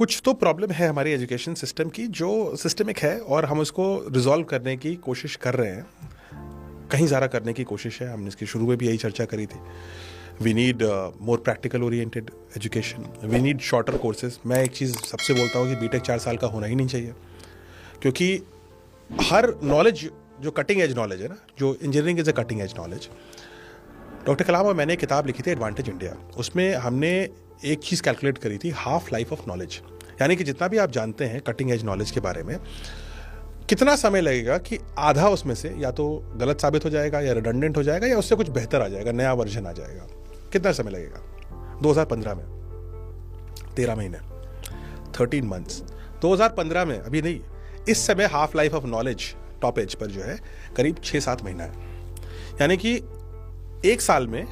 कुछ तो प्रॉब्लम है हमारी एजुकेशन सिस्टम की जो सिस्टमिक है और हम उसको रिजॉल्व करने की कोशिश कर रहे हैं, कहीं ज़्यादा करने की कोशिश है। हमने इसकी शुरू में भी यही चर्चा करी थी। We need more practical oriented education, we need shorter courses. मैं एक चीज़ सबसे बोलता हूँ कि बीटेक 4 साल का होना ही नहीं चाहिए, क्योंकि हर नॉलेज जो कटिंग एज नॉलेज है ना, जो engineering is a cutting edge knowledge. Doctor Kalam और मैंने एक किताब लिखी थी एडवांटेज इंडिया, उसमें हमने एक चीज़ कैलकुलेट करी थी, हाफ लाइफ ऑफ नॉलेज। यानी कि जितना भी आप जानते हैं कटिंग एज नॉलेज के बारे में, कितना समय लगेगा कि आधा उसमें से या तो गलत साबित हो जाएगा या रिडंडेंट हो जाएगा या उससे कुछ बेहतर आ जाएगा, नया वर्जन आ जाएगा। कितना समय लगेगा? 2015 में 13 महीने, 13 मंथ्स। 2015 में, अभी नहीं, इस समय half life of knowledge top edge पर जो है करीब 6-7 महीना है। यानी कि एक साल में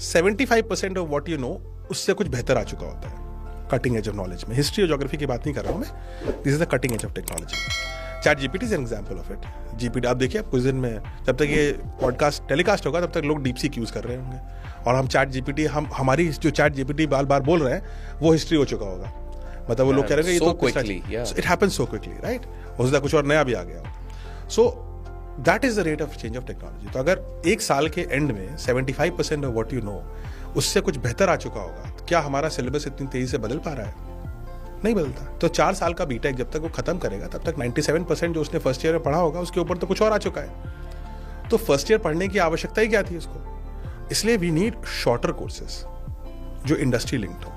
75% ऑफ व्हाट यू नो उससे कुछ बेहतर आ चुका होता है कटिंग एज ऑफ नॉलेज में। हिस्ट्री और ज्योग्राफी की बात नहीं कर रहा हूं मैं, this is the cutting edge of technology. Chat GPT is an example of it. GPT आप देखिए, कुछ दिन में जब तक ये पॉडकास्ट टेलीकास्ट होगा तब तक लोग डीप सीक यूज कर रहे होंगे, और हम चैट जीपीटी, हमारी जो चैट जीपीटी बार बार बोल रहे हैं वो हिस्ट्री हो चुका होगा। मतलब वो लोग कह रहे हैं it happens so quickly, right? हो सकता है कुछ और नया भी आ गया हो। So that is the rate of change of technology. तो अगर एक साल के एंड में 75% ऑफ व्हाट यू नो उससे कुछ बेहतर आ चुका होगा, तो क्या हमारा सिलेबस इतनी तेजी से बदल पा रहा है? नहीं बदलता। तो 4 साल का बीटेक जब तक वो खत्म करेगा तब तक 97% जो उसने फर्स्ट ईयर में पढ़ा होगा उसके ऊपर तो कुछ और आ चुका है। तो फर्स्ट ईयर पढ़ने की आवश्यकता ही क्या थी उसको? इसलिए वी नीड शॉर्टर कोर्सेज जो इंडस्ट्री लिंक्ड हो।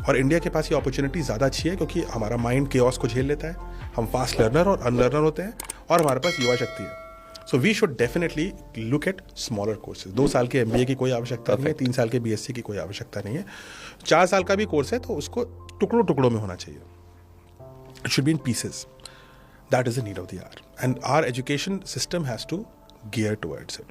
और इंडिया के पास ये अपॉर्चुनिटी ज़्यादा अच्छी है क्योंकि हमारा माइंड केओस को झेल लेता है, हम फास्ट लर्नर और अनलर्नर होते हैं, और हमारे पास युवा शक्ति है। So we should definitely look at smaller courses. 2 साल के MBA की कोई आवश्यकता नहीं है, 3 साल के BSc की कोई आवश्यकता नहीं है। 4 साल का भी कोर्स है तो उसको टुकड़ों टुकड़ों में होना चाहिए। It should be in pieces. That is the need of the hour, and our education system has to gear towards it.